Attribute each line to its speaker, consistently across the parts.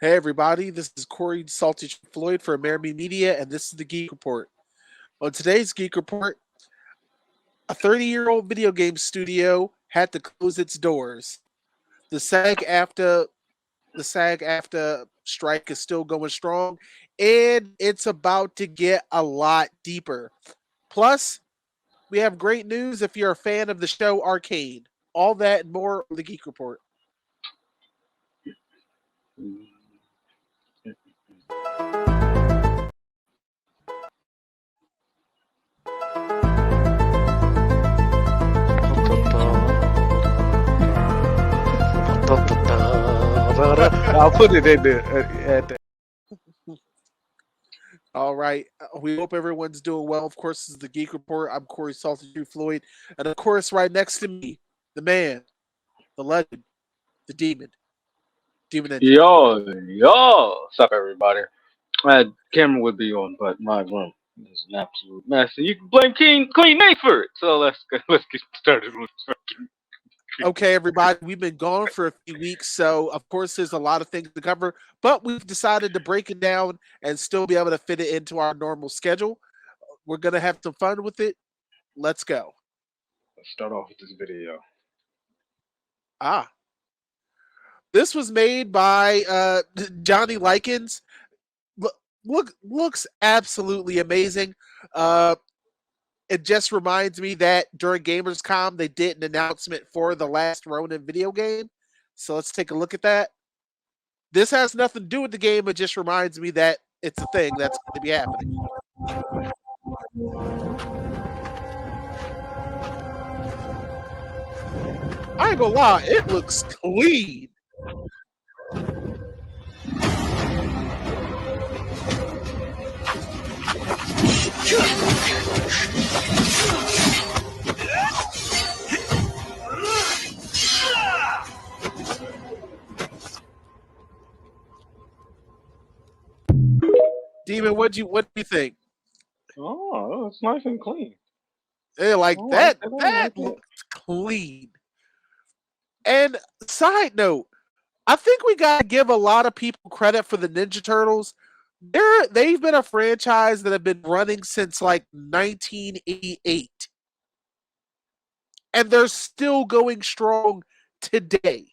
Speaker 1: Hey everybody, this is Corey Salty Floyd for Amerime Media, and this is the Geek Report. On today's Geek Report, a 30-year-old video game studio had to close its doors. The SAG-AFTRA strike is still going strong, and it's about to get a lot deeper. Plus, we have great news if you're a fan of the show Arcane. All that and more on the Geek Report.
Speaker 2: I'll put it in there at the
Speaker 1: All right. We hope everyone's doing well. Of course, this is the Geek Report. I'm Corey Salty Floyd. And of course, right next to me, the man, the legend, the Demon Engine.
Speaker 3: Sup, everybody? Camera would be on, but my room is an absolute mess, and you can blame Queen Nate for it. So let's get started with fucking.
Speaker 1: Okay, everybody, we've been gone for a few weeks, so of course there's a lot of things to cover, but we've decided to break it down and still be able to fit it into our normal schedule. We're going to have some fun with it. Let's go.
Speaker 3: Let's start off with this video.
Speaker 1: This was made by Johnny Likens. Looks absolutely amazing. It just reminds me that during Gamers.com they did an announcement for the last Ronin video game. So let's take a look at that. This has nothing to do with the game. It just reminds me that it's a thing that's going to be happening. I ain't gonna lie, it looks clean. Demon, what do you think?
Speaker 3: Oh, it's nice and clean.
Speaker 1: Yeah, like
Speaker 3: Oh,
Speaker 1: that
Speaker 3: like
Speaker 1: looks clean. And side note, I think we gotta give a lot of people credit for the Ninja Turtles. They've been a franchise that have been running since like 1988. And they're still going strong today.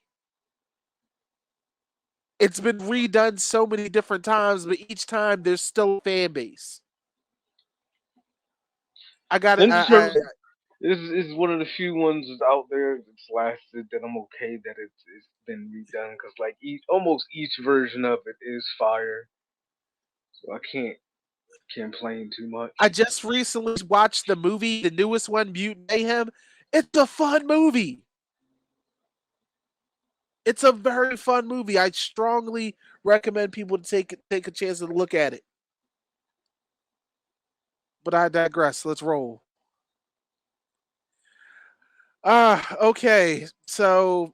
Speaker 1: It's been redone so many different times, but each time there's still a fan base. I got it.
Speaker 3: Ninja Turtles is one of the few ones that's out there that's lasted. That I'm okay that it's been redone because like almost each version of it is fire. So I can't complain too much.
Speaker 1: I just recently watched the movie, the newest one, Mutant Mayhem. It's a fun movie. It's a very fun movie. I strongly recommend people to take a chance to look at it. But I digress. Let's roll. Okay. So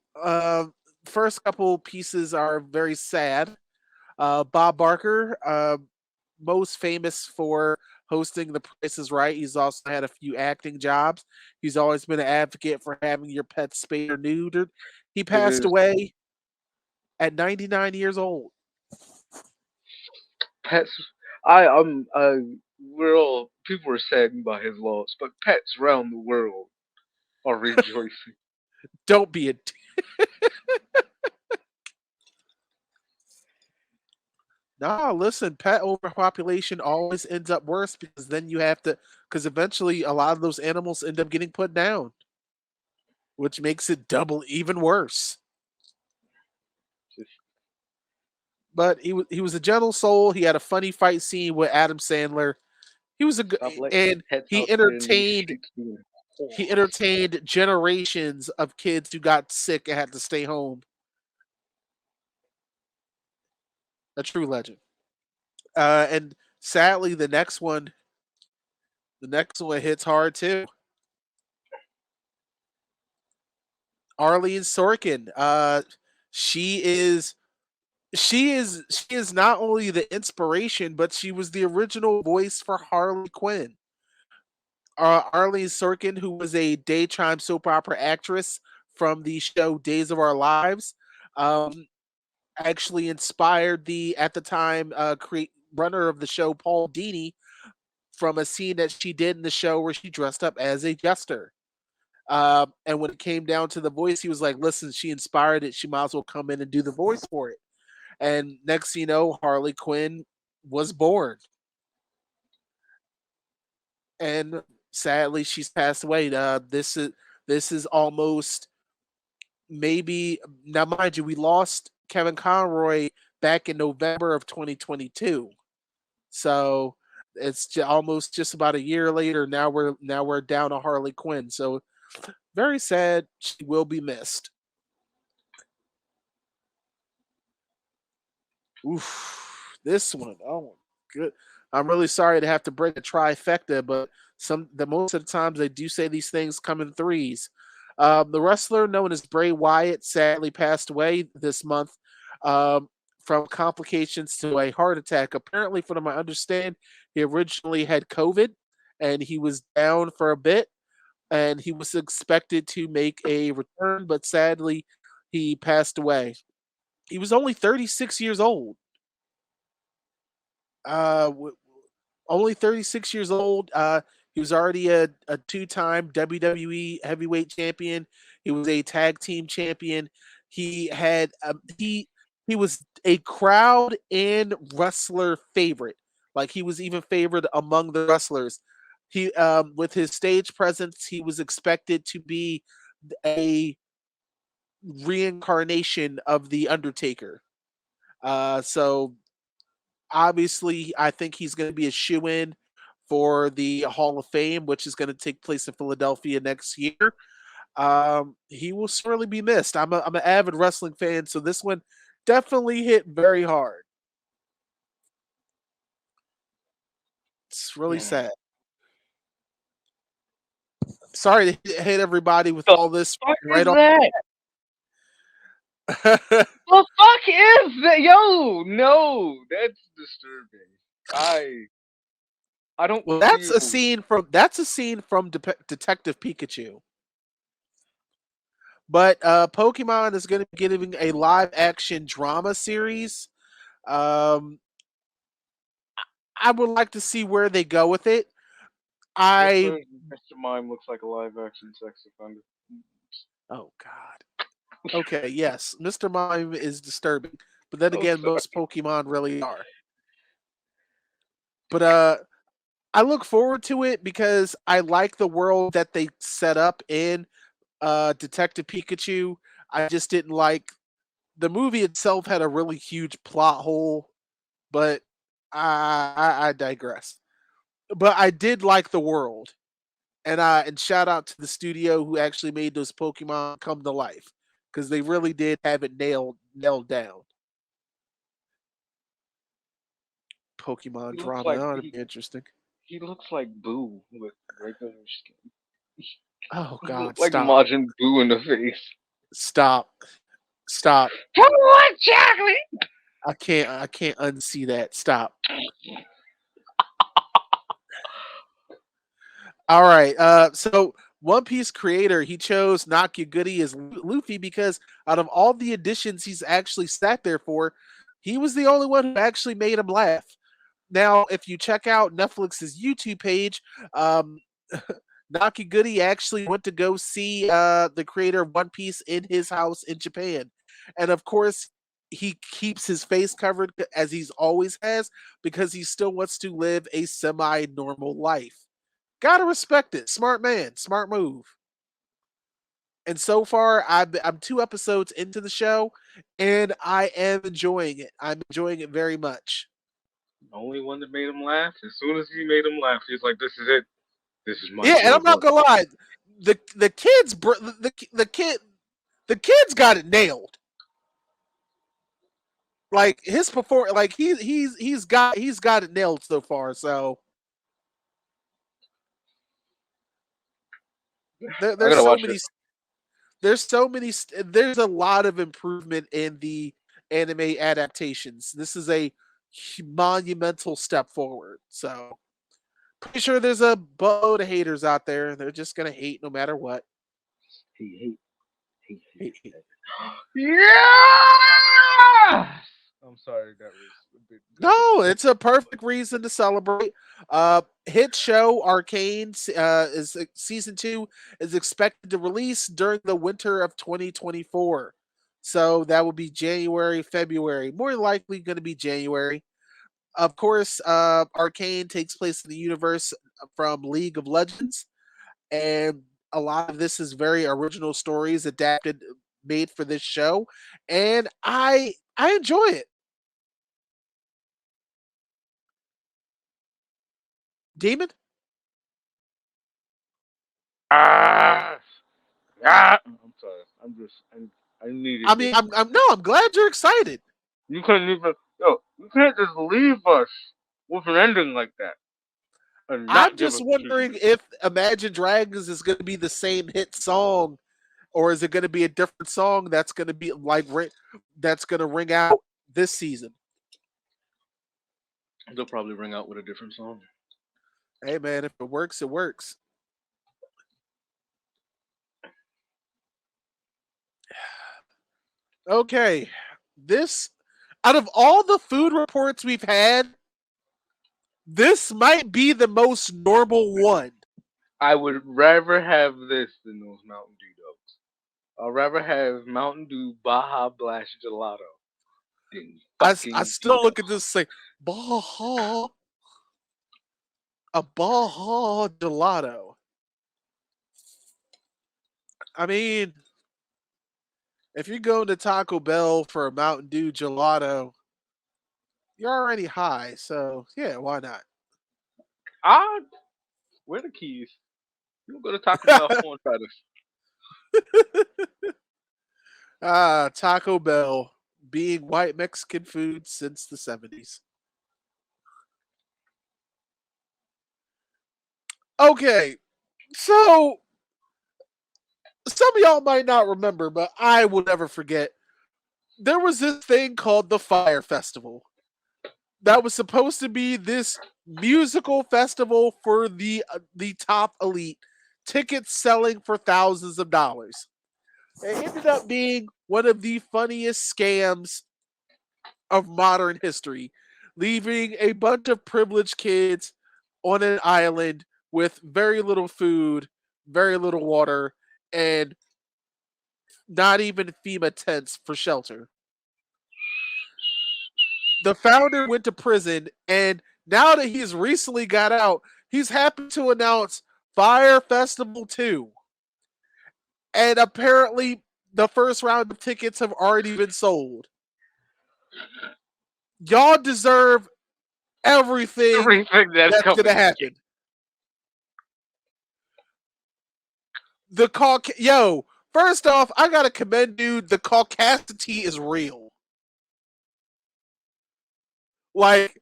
Speaker 1: first couple pieces are very sad. Bob Barker, most famous for hosting The Price is Right. He's also had a few acting jobs. He's always been an advocate for having your pet spayed or neutered. He passed away at 99 years old.
Speaker 3: Pets, we're all people are saddened by his loss, but pets around the world are rejoicing.
Speaker 1: Don't be a. Nah, listen, pet overpopulation always ends up worse because then you have to, because eventually a lot of those animals end up getting put down, which makes it double even worse. But he was a gentle soul. He had a funny fight scene with Adam Sandler. He was a good, and he entertained generations of kids who got sick and had to stay home. A true legend. And sadly, the next one hits hard too. Arlene Sorkin. She is not only the inspiration, but she was the original voice for Harley Quinn. Arlene Sorkin, who was a daytime soap opera actress from the show Days of Our Lives. actually inspired the at the time create runner of the show Paul Dini from a scene that she did in the show where she dressed up as a jester. And when it came down to the voice, he was like, "Listen, she inspired it. She might as well come in and do the voice for it." And next, thing you know, Harley Quinn was born, and sadly, she's passed away. This is almost maybe now, mind you, we lost Kevin Conroy back in November of 2022, so it's almost just about a year later. Now we're down to Harley Quinn, so very sad. She will be missed. Oof, this one. Oh, good. I'm really sorry to have to break a trifecta, but the most of the times they do say these things come in threes. The wrestler known as Bray Wyatt sadly passed away this month um, from complications to a heart attack. Apparently, from my understand, he originally had COVID and he was down for a bit, and he was expected to make a return, but sadly, he passed away. He was only 36 years old. Uh, Only 36 years old. He was already a two-time WWE heavyweight champion. He was a tag team champion. He had he was a crowd and wrestler favorite. Like he was even favored among the wrestlers. He with his stage presence, he was expected to be a reincarnation of the Undertaker. So obviously, I think he's going to be a shoe in for the Hall of Fame, which is going to take place in Philadelphia next year. He will sorely be missed. I'm an avid wrestling fan, so this one definitely hit very hard. It's really
Speaker 3: Hmm.
Speaker 1: sad. Sorry to hit everybody with
Speaker 3: The
Speaker 1: all this
Speaker 3: fuck is
Speaker 1: right off.
Speaker 3: that? The fuck is that? Yo, no, that's disturbing. I don't
Speaker 1: Well, that's a
Speaker 3: feel.
Speaker 1: scene from Detective Pikachu. But Pokemon is going to be getting a live action drama series. Um, I would like to see where they go with it.
Speaker 3: What
Speaker 1: I
Speaker 3: version of Mr. Mime looks like a live action sex offender?
Speaker 1: Oh God. Okay, yes, Mr. Mime is disturbing, but then
Speaker 3: I'm
Speaker 1: again,
Speaker 3: sorry.
Speaker 1: most Pokemon really are. But I look forward to it because I like the world that they set up in Detective Pikachu. I just didn't like the movie itself had a really huge plot hole, but I digress. But I did like the world, and shout out to the studio who actually made those Pokemon come to life because they really did have it nailed down. Pokemon
Speaker 3: He looks
Speaker 1: drama,
Speaker 3: like
Speaker 1: that would
Speaker 3: he
Speaker 1: be interesting.
Speaker 3: he looks like Boo with regular skin.
Speaker 1: Oh
Speaker 3: He
Speaker 1: God,
Speaker 3: looked like
Speaker 1: stop,
Speaker 3: Majin Buu in the face.
Speaker 1: stop, stop!
Speaker 3: Come on, chocolate.
Speaker 1: I can't unsee that. Stop. All right. So One Piece creator he chose Nakaguri as Luffy because out of all the editions he's actually sat there for, he was the only one who actually made him laugh. Now, if you check out Netflix's YouTube page, um, Nakaguri actually went to go see the creator of One Piece in his house in Japan, and of course. He keeps his face covered as he's always has because he still wants to live a semi normal life. Gotta respect it. Smart man. Smart move. And so far, I'm 2 episodes into the show, and I am enjoying it. I'm enjoying it very much.
Speaker 3: The only one that made him laugh. As soon as he made him laugh, he's like, "This is it. This is my
Speaker 1: Yeah, and I'm not
Speaker 3: bloodline."
Speaker 1: gonna lie, the kids, the kids got it nailed. Like his perform, like he's got it nailed so far. So there,
Speaker 3: I
Speaker 1: there's
Speaker 3: gotta
Speaker 1: so
Speaker 3: watch
Speaker 1: many
Speaker 3: it.
Speaker 1: there's a lot of improvement in the anime adaptations. This is a monumental step forward. So pretty sure there's a boatload of haters out there. They're just gonna hate no matter what.
Speaker 3: He hate. Hate, hate,
Speaker 1: He-
Speaker 3: hate
Speaker 1: he-
Speaker 3: that. Yeah! I'm sorry, that was a bit.
Speaker 1: No, it's a perfect reason to celebrate. Hit show Arcane is season 2 is expected to release during the winter of 2024. So that will be January, February. More likely going to be January. Of course, Arcane takes place in the universe from League of Legends, and a lot of this is very original stories adapted, made for this show, and I enjoy it. Demon.
Speaker 3: Ah! Yeah! I'm sorry. I
Speaker 1: I
Speaker 3: needed this.
Speaker 1: mean, I'm no, I'm glad you're excited.
Speaker 3: You couldn't even. Yo, you can't just leave us with an ending like that and
Speaker 1: I'm
Speaker 3: not give
Speaker 1: just
Speaker 3: us a
Speaker 1: wondering
Speaker 3: tease.
Speaker 1: if Imagine Dragons is going to be the same hit song, or is it going to be a different song that's going to be that's going to ring out this season.
Speaker 3: They'll probably ring out with a different song.
Speaker 1: Hey man, if it works, it works. Okay, this out of all the food reports we've had, this might be the most normal one.
Speaker 3: I would rather have this than those Mountain Dew dogs. I'd rather have Mountain Dew Baja Blast Gelato than
Speaker 1: I
Speaker 3: fucking
Speaker 1: still
Speaker 3: Dew
Speaker 1: look at
Speaker 3: dogs.
Speaker 1: this and say Baja, a Baja gelato. I mean, if you go to Taco Bell for a Mountain Dew gelato, you're already high. So yeah, why not?
Speaker 3: Ah, where the keys? You go to Taco Bell. I want to try this.
Speaker 1: Taco Bell being white Mexican food since the 70s. Okay, so some of y'all might not remember, but I will never forget. There was this thing called the Fire Festival that was supposed to be this musical festival for the top elite, tickets selling for thousands of dollars. It ended up being one of the funniest scams of modern history, leaving a bunch of privileged kids on an island with very little food, very little water, and not even FEMA tents for shelter. The founder went to prison, and now that he's recently got out, he's happy to announce Fire Festival 2. And apparently, the first round of tickets have already been sold. Y'all deserve everything
Speaker 3: Everything that's
Speaker 1: that's going to
Speaker 3: coming.
Speaker 1: happen. Yo, first off, I got to commend you. The caucasity is real. Like,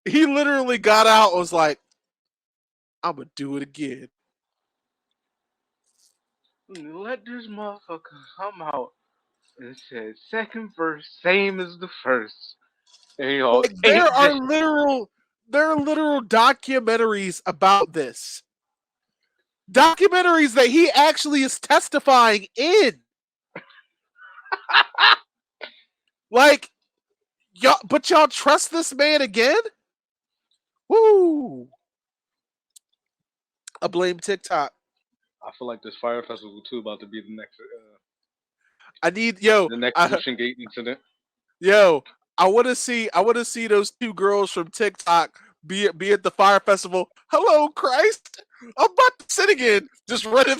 Speaker 1: he literally got out and was like, I'm going to do it again.
Speaker 3: Let this motherfucker come out and say second verse same as the first. And
Speaker 1: Like,
Speaker 3: ain't this
Speaker 1: there are literal documentaries about this. Documentaries that he actually is testifying in. Like, but y'all trust this man again? Woo! I blame TikTok.
Speaker 3: I feel like this Fire Festival 2 about to be
Speaker 1: I need
Speaker 3: the next Ocean Gate incident.
Speaker 1: yo. I want to see those two girls from TikTok be at the fire festival. Hello, Christ! I'm about to sin again. Just running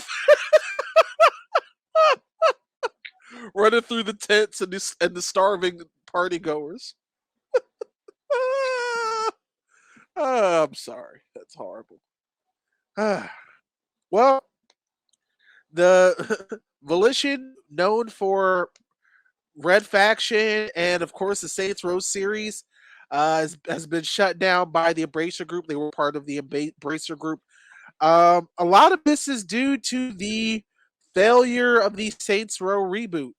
Speaker 1: through the tents and the starving party goers. I'm sorry. That's horrible. Well, the Volition, known for Red Faction and, of course, the Saints Row series, has been shut down by the Embracer Group. They were part of the Embracer Group. A lot of this is due to the failure of the Saints Row reboot.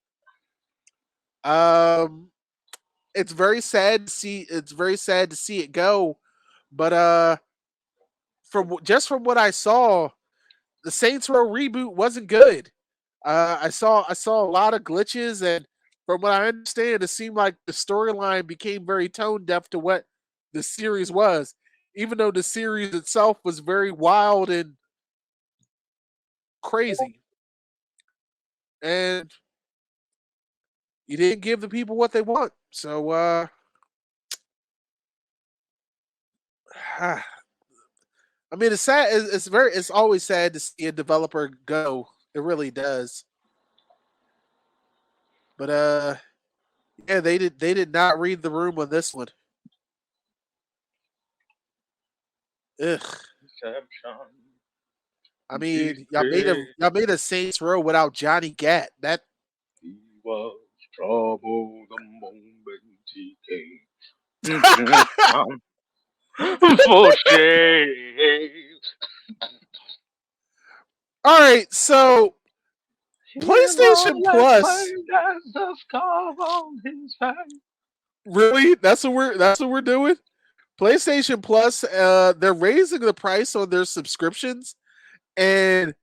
Speaker 1: Um, it's very sad to see. It's very sad to see it go, but from what I saw, the Saints Row reboot wasn't good. I saw a lot of glitches, and from what I understand, it seemed like the storyline became very tone deaf to what the series was, even though the series itself was very wild and crazy. And you didn't give the people what they want. So I mean, it's sad. It's always sad to see a developer go. It really does. But yeah, they did not read the room on this one. Ugh.
Speaker 3: Deception.
Speaker 1: I mean, y'all made a Saints Row without Johnny Gat. That
Speaker 3: He was trouble the moment he came. For shame.
Speaker 1: all right. So
Speaker 3: He
Speaker 1: PlayStation
Speaker 3: left
Speaker 1: Plus,
Speaker 3: plain as the scar on his face.
Speaker 1: really? That's what we're doing. PlayStation Plus, they're raising the price on their subscriptions, and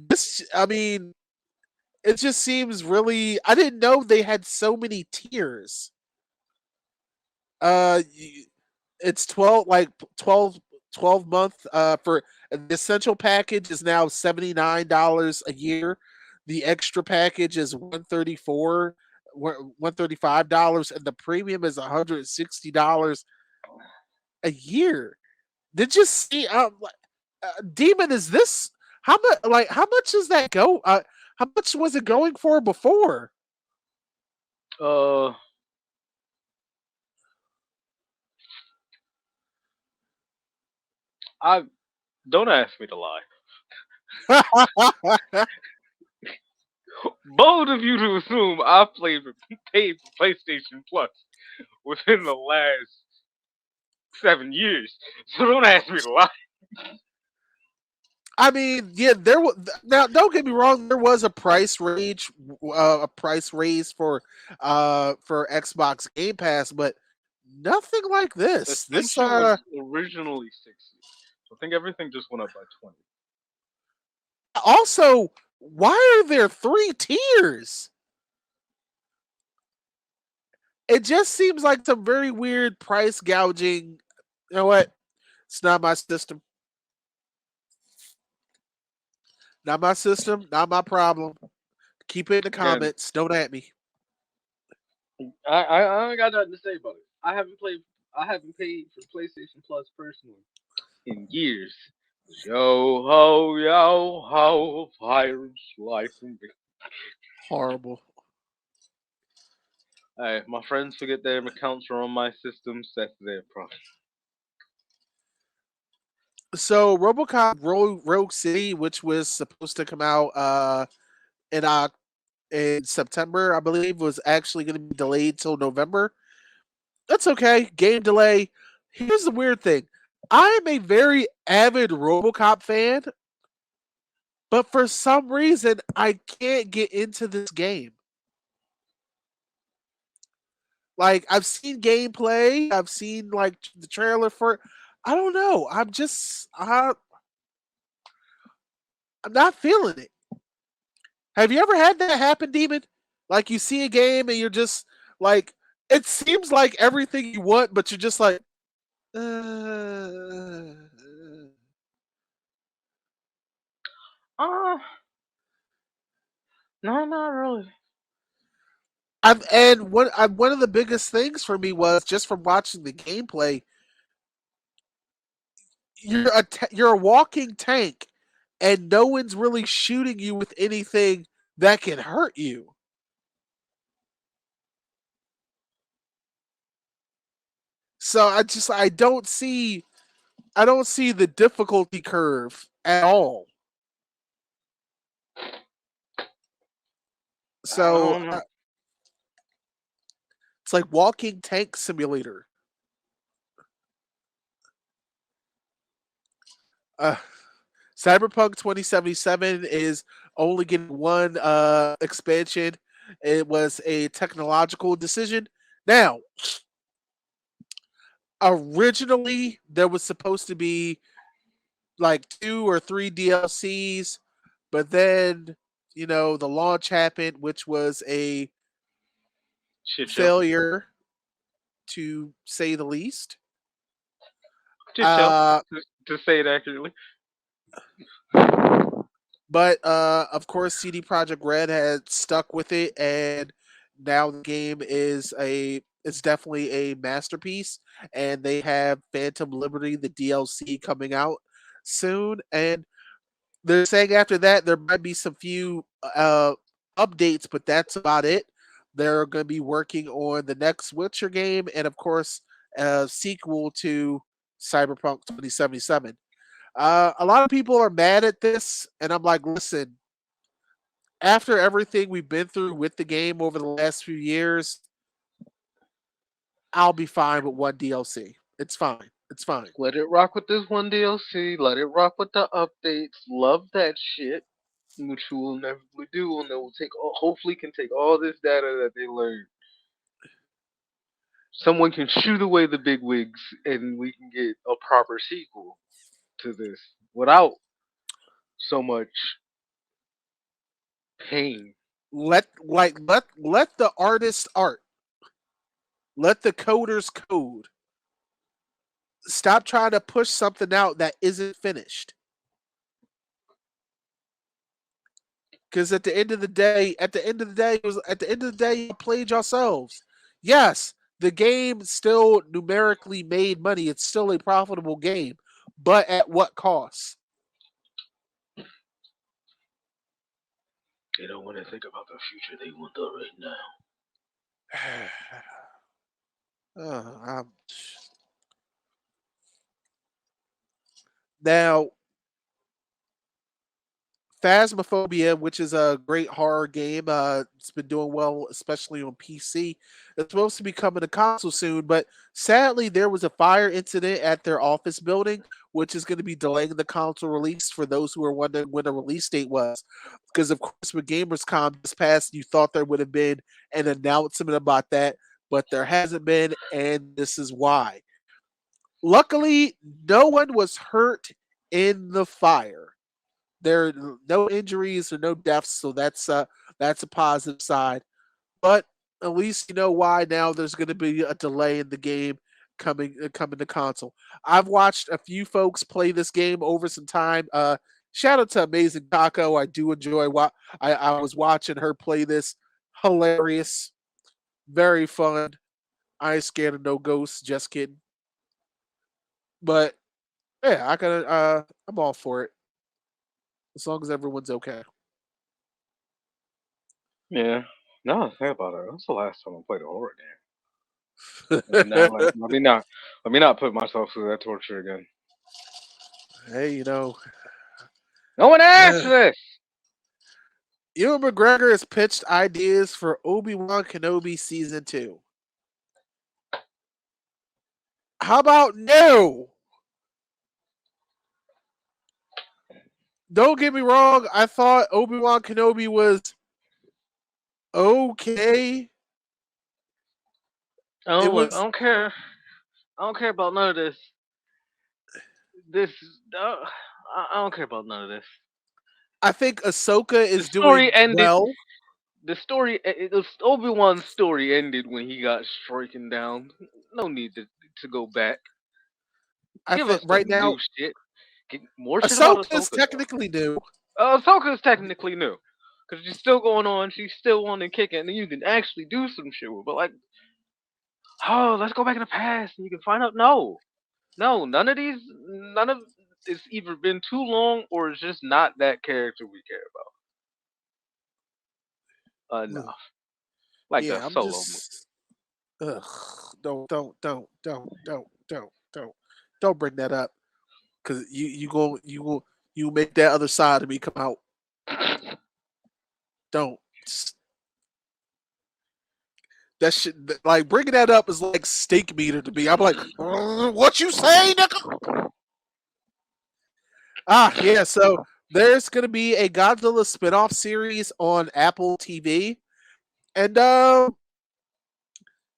Speaker 1: this, I mean, it just seems really. I didn't know they had so many tiers. Uh, it's 12 like 12 month for the essential package is now $79 a year. The extra package is 134 $135, and the premium is $160 a year. Did you see Demon, is this how much does that go how much was it going for before?
Speaker 3: Uh, I don't ask me to lie. Bold of you to assume I've paid for PlayStation Plus within the last 7 years. So don't ask me to lie.
Speaker 1: I mean, yeah, there was now. Don't get me wrong. There was a price raise for Xbox Game Pass, but nothing like this. This
Speaker 3: Essential was originally 60. So I think everything just went up by 20.
Speaker 1: also, why are there three tiers? It just seems like some very weird price gouging. You know what? It's not my system. Not my system. Not my problem. Keep it in the
Speaker 3: Again,
Speaker 1: comments. Don't at me.
Speaker 3: I ain't got nothing to say about it. I haven't paid for PlayStation Plus personally in years. Yo ho, fire slicing.
Speaker 1: Horrible.
Speaker 3: Hey, if my friends forget their accounts are on my systems, that's their problem.
Speaker 1: So RoboCop Rogue City, which was supposed to come out in in September, I believe, was actually going to be delayed till November. That's okay. Game delay. Here's the weird thing. I am a very avid RoboCop fan, but for some reason I can't get into this game. Like, I've seen gameplay, I've seen like the trailer for it. I don't know. I'm not feeling it. Have you ever had that happen, Demon? Like, you see a game and you're just like, it seems like everything you want, but you're just like, uh,
Speaker 3: Uh, no, not really.
Speaker 1: one of the biggest things for me was just from watching the gameplay. You're a walking tank, and no one's really shooting you with anything that can hurt you. So I don't see the difficulty curve at all.
Speaker 3: I
Speaker 1: So
Speaker 3: don't know.
Speaker 1: it's like walking tank simulator. Uh, Cyberpunk 2077 is only getting one expansion. It was a technological decision. Now, originally there was supposed to be like two or three DLCs, but then the launch happened, which was a
Speaker 3: Shit show.
Speaker 1: failure to say the least.
Speaker 3: Shit show.
Speaker 1: Uh,
Speaker 3: To say it accurately.
Speaker 1: but of course, CD Projekt Red had stuck with it, and now the game is it's definitely a masterpiece. And they have Phantom Liberty, the DLC, coming out soon, and they're saying after that there might be some few updates, but that's about it. They're going to be working on the next Witcher game, and of course, a sequel to Cyberpunk 2077. A lot of people are mad at this, and I'm like, listen, after everything we've been through with the game over the last few years, I'll be fine with one DLC. It's fine. It's fine.
Speaker 3: Let it rock with this one DLC. Let it rock with the updates. Love that shit, which we will inevitably do, and they will hopefully can take all this data that they learned. Someone can shoot away the big wigs, and we can get a proper sequel to this without so much pain.
Speaker 1: Let the artist art. Let the coders code. Stop trying to push something out that isn't finished. Because at the end of the day, it was at the end of the day, you played yourselves. Yes, the game still numerically made money. It's still a profitable game, but at what cost?
Speaker 3: They don't want to think about the future. They want the right now.
Speaker 1: uh, now, Phasmophobia, which is a great horror game, it's been doing well, especially on PC. It's supposed to be coming to console soon, but sadly, there was a fire incident at their office building, which is going to be delaying the console release for those who are wondering when the release date was. Because, of course, with Gamescom just passed, you thought there would have been an announcement about that, but there hasn't been, and this is why. Luckily, no one was hurt in the fire. There are no injuries or no deaths, so that's a positive side. But at least you know why now there's going to be a delay in the game coming to console. I've watched a few folks play this game over some time. Shout out to Amazing Taco. I do enjoy what I was watching her play this. Hilarious, very fun. I ain't scared of no ghosts. Just kidding. But yeah, I'm all for it as long as everyone's okay.
Speaker 3: Yeah. No, think about it. That's the last time I played a horror game. Let me not put myself through that torture again.
Speaker 1: Hey,
Speaker 3: No one asked for this.
Speaker 1: Ewan McGregor has pitched ideas for Obi-Wan Kenobi season 2. How about no? Don't get me wrong. I thought Obi-Wan Kenobi was okay.
Speaker 3: Oh
Speaker 1: It
Speaker 3: look, I
Speaker 1: was.
Speaker 3: don't care. I don't care about none of this. This, I don't care about none of this.
Speaker 1: I think Ahsoka
Speaker 3: The
Speaker 1: is
Speaker 3: story
Speaker 1: doing
Speaker 3: ended.
Speaker 1: well.
Speaker 3: The Obi Wan's story ended when he got stricken down. No need to go back.
Speaker 1: I
Speaker 3: Give
Speaker 1: think
Speaker 3: us
Speaker 1: right
Speaker 3: some new
Speaker 1: now
Speaker 3: shit. Get more shit about
Speaker 1: Ahsoka is
Speaker 3: Ahsoka though.
Speaker 1: technically new.
Speaker 3: Ahsoka is technically new because she's still going on. She's still on and kicking, and you can actually do some shit with. But like, oh, let's go back in the past and you can find out. No, no, none of it's either been too long or it's just not that character we care about
Speaker 1: Ugh.
Speaker 3: enough. Like the
Speaker 1: Yeah, I'm
Speaker 3: solo movie.
Speaker 1: just. Ugh. Don't bring that up because you make that other side of me come out. Don't. That shit, like bringing that up is like steak meter to me. I'm like, what you say, nigga? Yeah. So there's gonna be a Godzilla spinoff series on Apple TV, and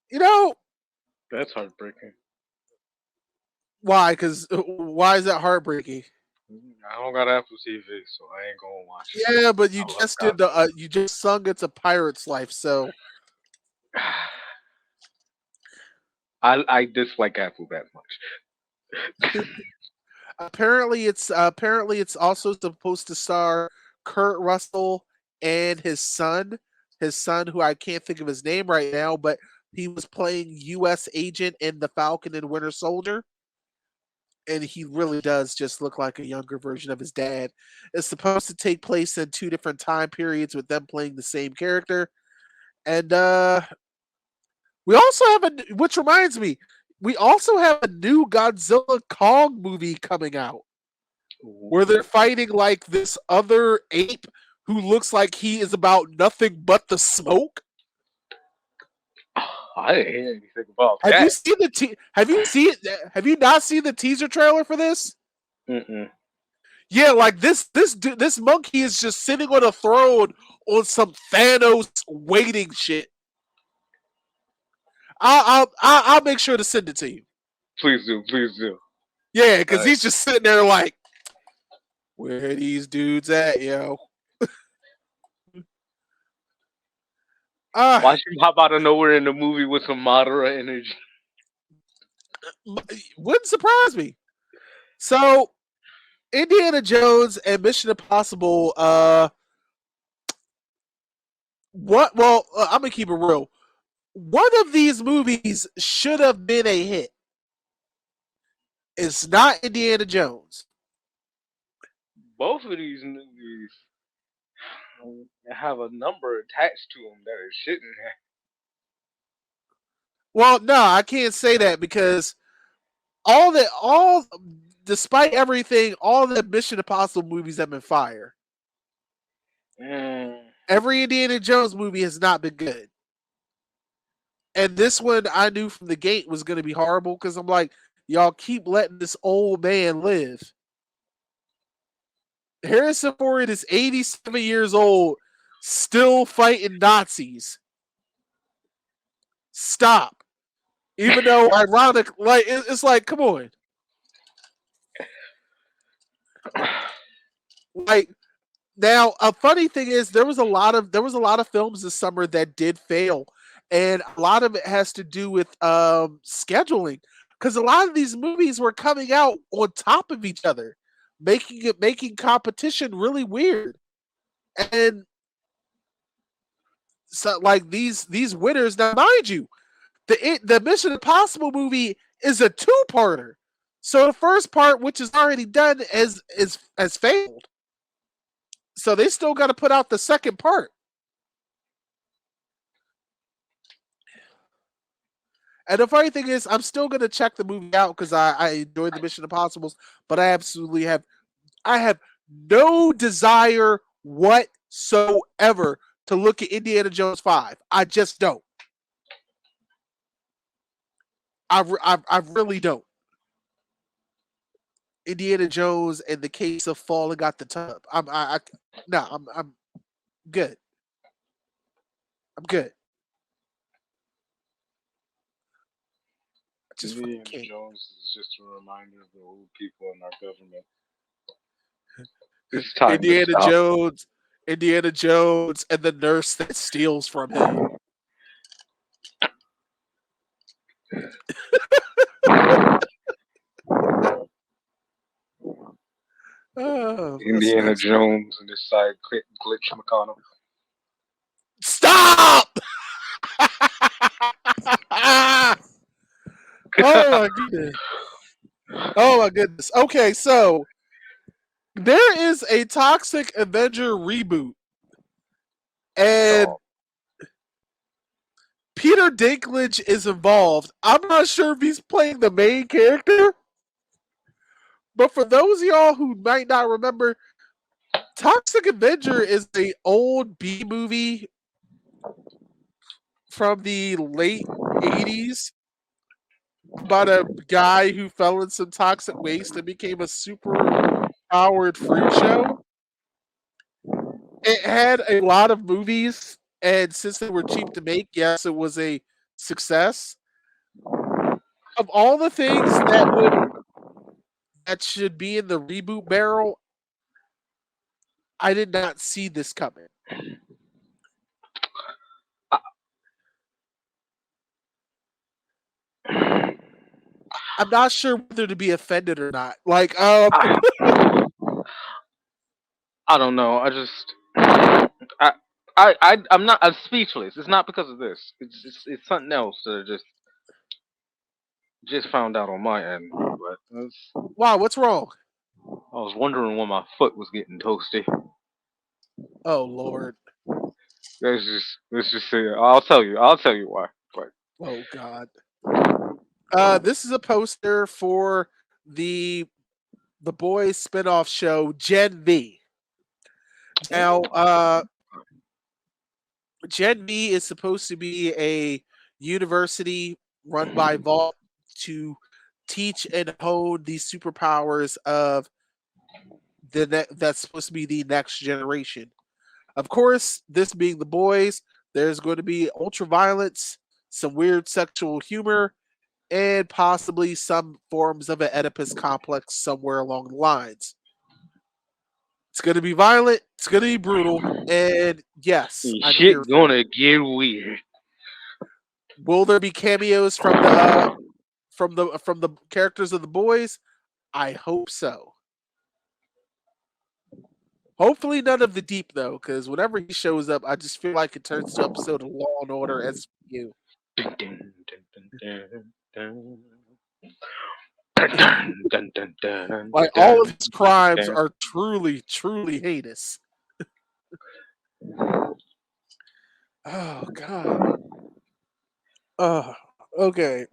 Speaker 1: you know
Speaker 3: That's heartbreaking.
Speaker 1: why? Because why is that heartbreaking?
Speaker 3: I don't got Apple TV, so I ain't gonna watch it.
Speaker 1: Yeah, but you
Speaker 3: I love
Speaker 1: just did
Speaker 3: God.
Speaker 1: the you just sung "It's a Pirate's Life," so
Speaker 3: I dislike Apple that much.
Speaker 1: apparently it's also supposed to star Kurt Russell and his son who I can't think of his name right now, but he was playing U.S. agent in The Falcon and Winter Soldier, and he really does just look like a younger version of his dad. It's supposed to take place in two different time periods with them playing the same character, and we also have which reminds me, we also have a new Godzilla Kong movie coming out where they're fighting like this other ape who looks like he is about nothing but the smoke.
Speaker 3: I didn't hear anything about
Speaker 1: Have you
Speaker 3: that.
Speaker 1: seen have you not seen the teaser trailer for this?
Speaker 3: Mm-mm.
Speaker 1: Yeah, like this monkey is just sitting on a throne on some Thanos waiting shit. I'll make sure to send it to you.
Speaker 3: Please do, please do.
Speaker 1: Yeah, because he's just sitting there like, where are these dudes at, yo?
Speaker 3: Watch him hop out of nowhere in the movie with some Madara energy.
Speaker 1: Wouldn't surprise me. So, Indiana Jones and Mission Impossible. What? Well, I'm gonna keep it real. One of these movies should have been a hit. It's not Indiana Jones.
Speaker 3: Both of these movies have a number attached to them that it shouldn't have.
Speaker 1: Well, no, I can't say that because all despite everything, all the Mission Impossible movies have been fire. Every Indiana Jones movie has not been good. And this one I knew from the gate was going to be horrible because I'm like, y'all keep letting this old man live. Harrison Ford is 87 years old, still fighting Nazis. Stop. Even though ironic, like it's like, come on. Like now, a funny thing is there was a lot of films this summer that did fail, and a lot of it has to do with scheduling because a lot of these movies were coming out on top of each other, making competition really weird. And so, like these winners, now mind you, the Mission Impossible movie is a two-parter. So the first part, which is already done, has failed. So they still got to put out the second part. And the funny thing is, I'm still gonna check the movie out because I enjoyed the Mission Impossibles, but I have no desire whatsoever to look at Indiana Jones 5. I just don't. I really don't. Indiana Jones and the case of falling out the tub. I'm good. I'm good. I just fucking
Speaker 3: Indiana
Speaker 1: can't.
Speaker 3: Jones is just a reminder of the old people in our government. It's time to stop.
Speaker 1: Indiana Jones, and the nurse that steals from him. Oh,
Speaker 3: Indiana Jones and his side Glitch McConnell.
Speaker 1: Stop! Oh my goodness. Oh my goodness. Okay, so there is a Toxic Avenger reboot. And Peter Dinklage is involved. I'm not sure if he's playing the main character. But for those of y'all who might not remember, Toxic Avenger is the old B movie from the late 80s about a guy who fell in some toxic waste and became a super powered fruit show. It had a lot of movies, and since they were cheap to make, yes, it was a success. Of all the things that should be in the reboot barrel. I did not see this coming. I'm not sure whether to be offended or not. Like,
Speaker 3: I, I don't know. I'm not. I'm speechless. It's not because of this. It's something else that I just found out on my end. But
Speaker 1: wow, what's wrong?
Speaker 3: I was wondering when my foot was getting toasty.
Speaker 1: Oh Lord.
Speaker 3: Let's just say I'll tell you why. But
Speaker 1: Oh God. This is a poster for the Boys spinoff show Gen V. Now, Gen V is supposed to be a university run by Vault to teach and hone the superpowers of that's supposed to be the next generation. Of course, this being the boys, there's going to be ultra violence, some weird sexual humor, and possibly some forms of an Oedipus complex somewhere along the lines. It's going to be violent, it's going to be brutal, and yes, I'm
Speaker 3: shit
Speaker 1: here.
Speaker 3: gonna get weird.
Speaker 1: Will there be cameos from the characters of the boys? I hope so. Hopefully none of the deep though, because whenever he shows up, I just feel like it turns to episode of Law and Order SVU.
Speaker 3: Dun, dun, dun, dun, dun, dun, dun, dun,
Speaker 1: Like all of his crimes are truly, truly heinous. Oh God. Okay.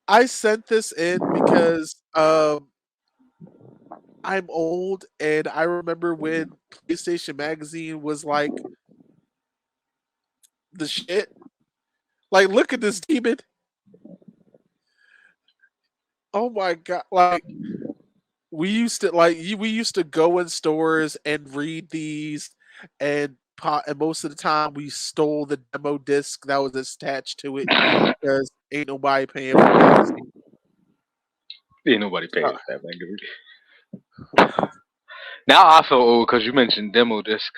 Speaker 1: I sent this in because I'm old and I remember when PlayStation Magazine was like the shit. Like, look at this demon. Oh my God. Like, we used to go in stores and read these and most of the time we stole the demo disc that was attached to it because ain't nobody paying for magazine.
Speaker 3: Ain't nobody paying for that magazine. Now I feel old because you mentioned demo disc.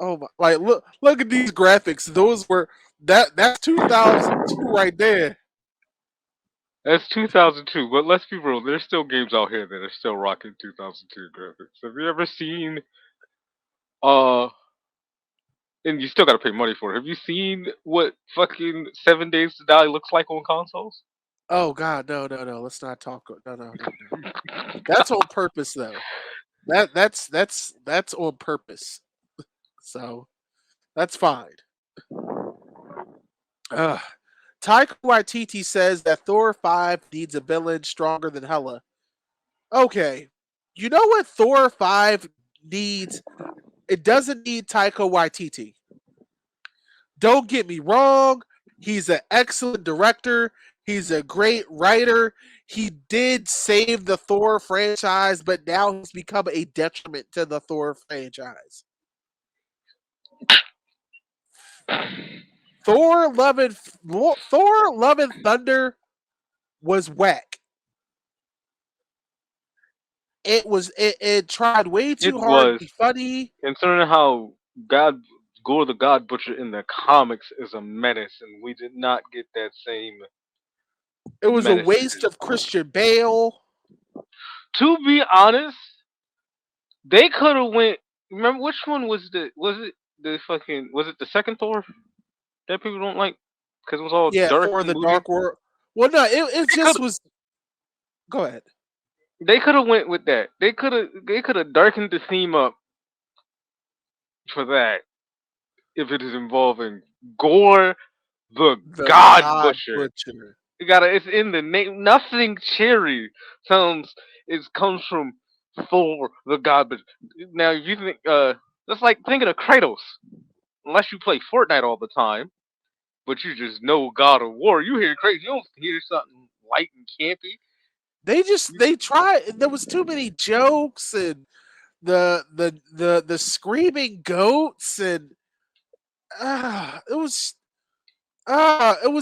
Speaker 1: Oh my! Like look at these graphics. Those were that's 2002 right there.
Speaker 3: That's 2002, but let's be real. There's still games out here that are still rocking 2002 graphics. Have you ever seen uh? And you still gotta pay money for it. Have you seen what fucking 7 Days to Die looks like on consoles?
Speaker 1: Oh God, no. Let's not talk. No. That's on purpose though. That's on purpose. So that's fine. Taika Waititi says that Thor 5 needs a villain stronger than Hela. Okay. You know what Thor 5 needs? It doesn't need Taika Waititi. Don't get me wrong. He's an excellent director. He's a great writer. He did save the Thor franchise, but now he's become a detriment to the Thor franchise. Thor: Love and Thunder was whack. It tried way
Speaker 3: It
Speaker 1: too hard to
Speaker 3: was,
Speaker 1: be funny.
Speaker 3: considering how Gore the God Butcher in the comics is a menace, and we did not get that same
Speaker 1: It was a
Speaker 3: menace.
Speaker 1: waste of Christian Bale.
Speaker 3: To be honest, they could have went. Remember which one was was it the second Thor that people don't like because it was all
Speaker 1: Yeah,
Speaker 3: dark
Speaker 1: Thor:
Speaker 3: and
Speaker 1: The
Speaker 3: moody?
Speaker 1: Dark World. Well, no, it
Speaker 3: They
Speaker 1: just
Speaker 3: could
Speaker 1: was. Go ahead.
Speaker 3: they could have went with that. They could have darkened the theme up for that if it is involving Gore the
Speaker 1: The
Speaker 3: God
Speaker 1: God
Speaker 3: Butcher.
Speaker 1: Butcher.
Speaker 3: It's in the name. Nothing cherry sounds. It comes from Thor the God Butcher. Now, if you think, that's like thinking of Kratos. Unless you play Fortnite all the time, but you just know God of War. You hear Kratos, you don't hear something light and campy.
Speaker 1: They tried. There was too many jokes and the screaming goats and it was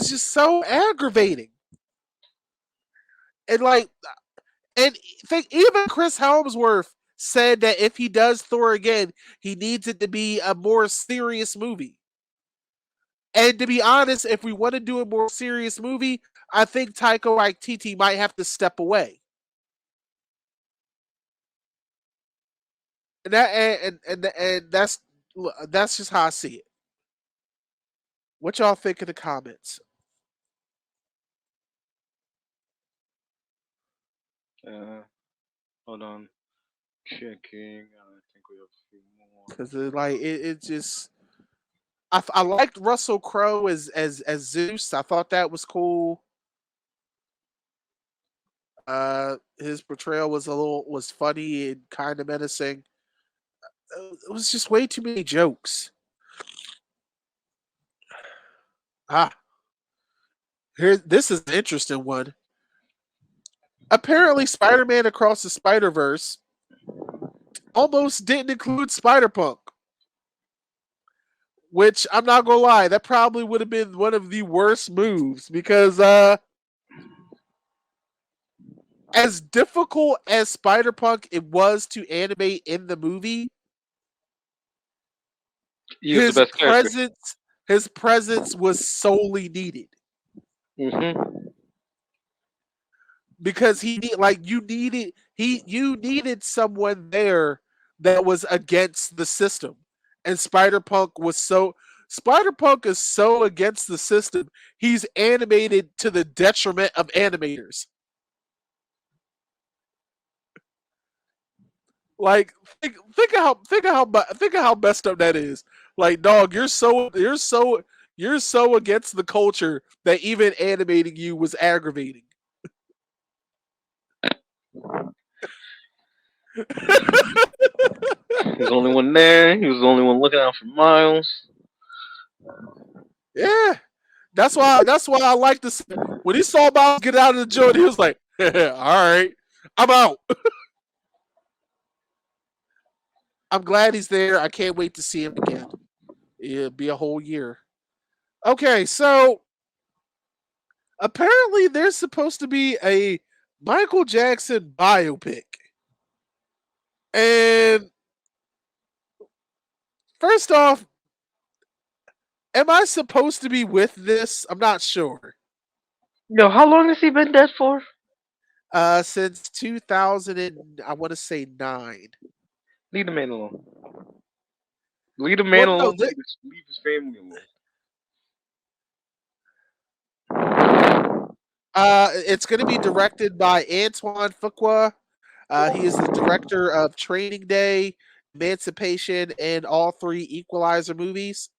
Speaker 1: just so aggravating. And like, and think even Chris Helmsworth said that if he does Thor again, he needs it to be a more serious movie. And to be honest, if we want to do a more serious movie, I think Taika Waititi might have to step away. And that and that's just how I see it. What y'all think in the comments?
Speaker 3: Hold on, checking. I think we have a few more.
Speaker 1: Because it just I liked Russell Crowe as Zeus. I thought that was cool. His portrayal was funny and kind of menacing. It was just way too many jokes. Ah, this is an interesting one. Apparently, Spider-Man Across the Spider-Verse almost didn't include Spider-Punk, which I'm not gonna lie, that probably would have been one of the worst moves because as difficult as Spider-Punk it was to animate in the movie,
Speaker 3: He was the best character.
Speaker 1: his presence was solely needed.
Speaker 3: Mm-hmm.
Speaker 1: Because you needed someone there that was against the system. And Spider Punk is so against the system, he's animated to the detriment of animators. Like think of how messed up that is. Like, dog, you're so against the culture that even animating you was aggravating.
Speaker 3: He was the only one there. He was the only one looking out for Miles.
Speaker 1: Yeah, that's why I like this. When he saw Miles get out of the joint, he was like, "All right, I'm out." I'm glad he's there. I can't wait to see him again. It'll be a whole year. Okay, so apparently there's supposed to be a Michael Jackson biopic. And first off, am I supposed to be with this? I'm not sure.
Speaker 3: Yo, how long has he been dead for?
Speaker 1: Since 2000 and I want to say 9.
Speaker 3: Leave the man alone. Leave the
Speaker 1: Well,
Speaker 3: man
Speaker 1: no,
Speaker 3: alone. Leave his family alone.
Speaker 1: it's going to be directed by Antoine Fuqua. He is the director of Training Day, Emancipation, and all 3 Equalizer movies.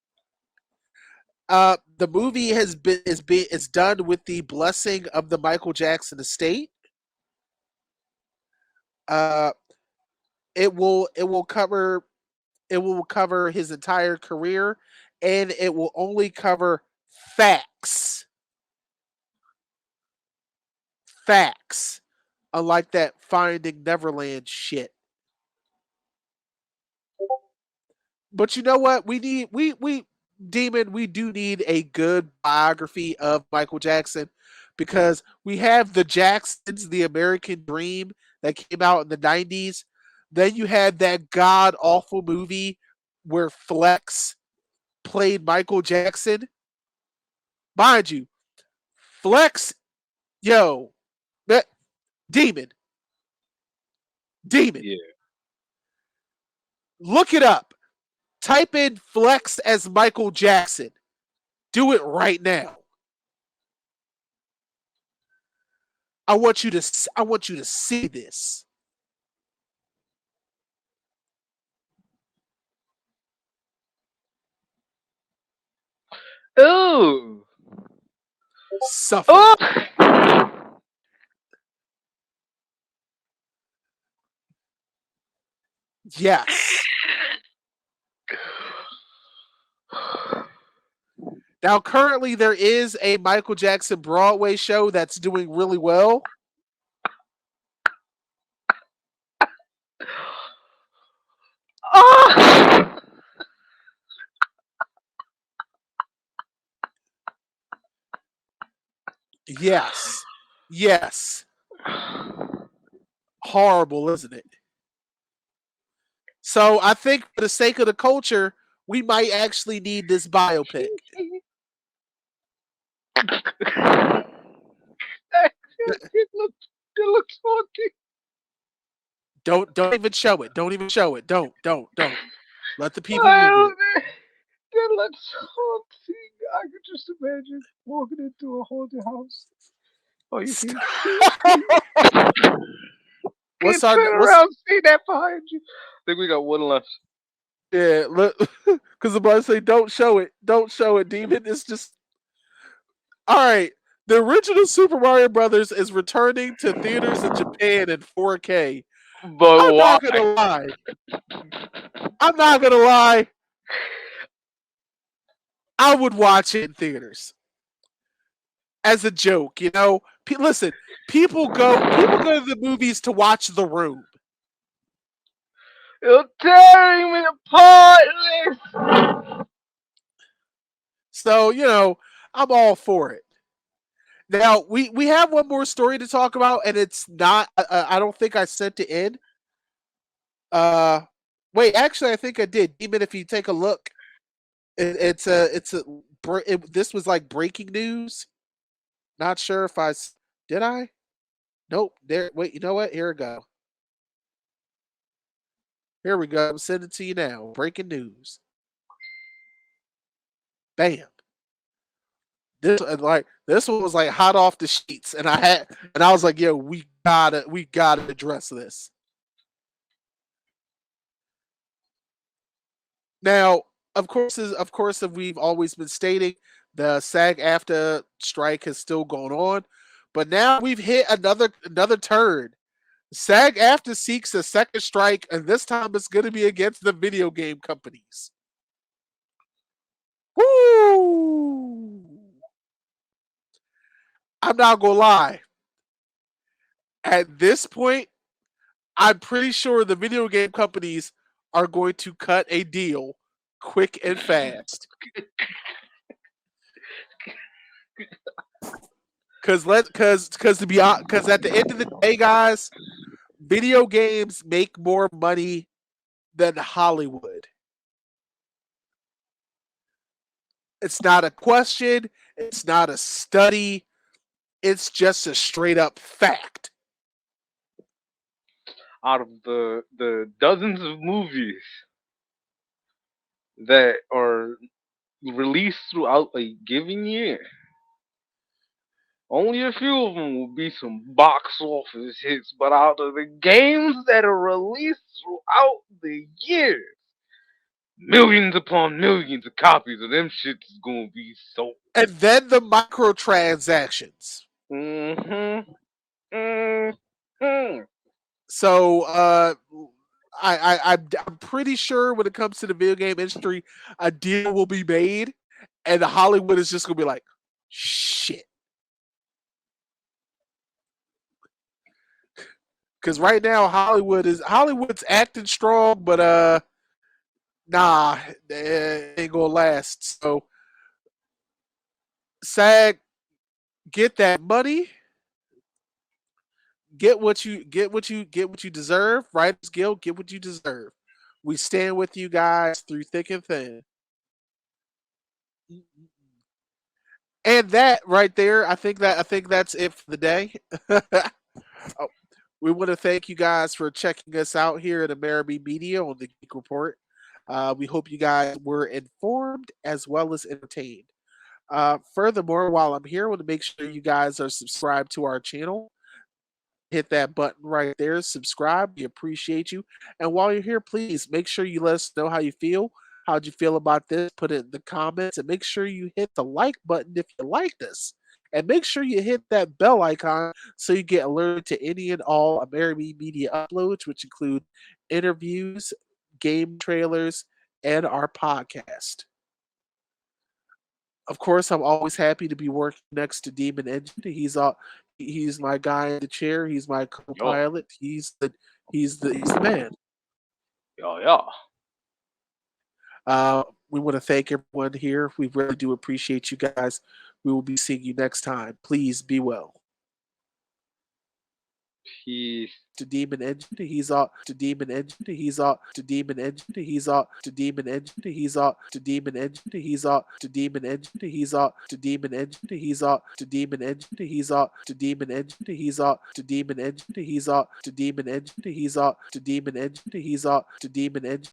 Speaker 1: The movie is done with the blessing of the Michael Jackson estate. Uh, it will cover his entire career, and it will only cover facts. Facts. Unlike that Finding Neverland shit. But you know what? We Demon, we do need a good biography of Michael Jackson because we have the Jacksons, the American Dream that came out in the 90s. Then you had that god awful movie where Flex played Michael Jackson. Mind you, Flex, yo, that Demon, Demon,
Speaker 3: Yeah.
Speaker 1: look it up. Type in Flex as Michael Jackson. Do it right now. I want you to see this.
Speaker 3: Ooh.
Speaker 1: Suffer.
Speaker 3: Oh.
Speaker 1: Yes. Now, currently, there is a Michael Jackson Broadway show that's doing really well.
Speaker 3: Oh.
Speaker 1: Yes. Yes. horrible, isn't it? So I think for the sake of the culture, we might actually need this biopic.
Speaker 3: It looks haunting.
Speaker 1: Don't even show it. Don't even show it. Don't. Let the people
Speaker 3: I
Speaker 1: Google it.
Speaker 3: don't know. That looks haunting. I could just imagine walking into a haunted house. Oh, you can't
Speaker 1: What's our
Speaker 3: turn
Speaker 1: what's
Speaker 3: around, see that behind you. I think we got one left.
Speaker 1: yeah? Look, because the boys say don't show it. Don't show it, demon. It's just all right. The original Super Mario Brothers is returning to theaters in Japan in 4K.
Speaker 3: But
Speaker 1: I'm
Speaker 3: why?
Speaker 1: not gonna lie. I'm not gonna lie. I would watch it in theaters as a joke. You know, listen. People go to the movies to watch The Room.
Speaker 3: You're tearing me apart.
Speaker 1: So you know, I'm all for it. Now we have one more story to talk about, and it's not. I don't think I sent it in. Uh, wait, actually, I think I did. Even if you take a look, this was like breaking news. Not sure if did I. Nope. There. Wait. You know what? Here we go. Here we go. I'm sending it to you now. Breaking news. Bam. This one was like hot off the sheets, and I was like, yo, we gotta address this. Now, of course, as we've always been stating, the SAG-AFTRA strike has still gone on, but now we've hit another turn. SAG-AFTRA seeks a second strike, and this time it's going to be against the video game companies. Woo! I'm not gonna lie. At this point, I'm pretty sure the video game companies are going to cut a deal quick and fast. Because to be honest, because at the end of the day, guys, video games make more money than Hollywood. It's not a question. It's not a study. It's just a straight up fact.
Speaker 3: Out of the dozens of movies that are released throughout a given year, only a few of them will be some box office hits. But out of the games that are released throughout the year, millions upon millions of copies of them shits is gonna be sold.
Speaker 1: And then the microtransactions.
Speaker 3: Mm-hmm. Mm-hmm.
Speaker 1: So I'm pretty sure when it comes to the video game industry, a deal will be made, and Hollywood is just gonna be like, shit. Because right now Hollywood's acting strong, but nah, it ain't gonna last. So SAG, get that money, get what you deserve. Writers Guild, get what you deserve. We stand with you guys through thick and thin. And that right there, I think that's it for the day. Oh, we want to thank you guys for checking us out here at Amerime Media on the Geek Report. We hope you guys were informed as well as entertained. Furthermore, while I'm here, I want to make sure you guys are subscribed to our channel. Hit that button right there, subscribe. We appreciate you. And while you're here, please make sure you let us know how you feel. How'd you feel about this? Put it in the comments and make sure you hit the like button if you like this. And make sure you hit that bell icon so you get alerted to any and all Amerime Media uploads, which include interviews, game trailers, and our podcast. Of course, I'm always happy to be working next to Demon Engine. He's my guy in the chair. He's my
Speaker 3: Yo,
Speaker 1: co-pilot. He's the man.
Speaker 3: yo, yo.
Speaker 1: We want to thank everyone here. We really do appreciate you guys. We will be seeing you next time. Please be well.
Speaker 3: Peace.
Speaker 1: To demon engine, he's up to demon engine, he's up to demon engine, he's up to demon engine, he's up to demon engine, he's up to demon engine, he's up to demon engine, he's up to demon engine, he's up to demon engine, he's up to demon engine, he's up to demon engine, he's up to demon engine, he's up to demon engine.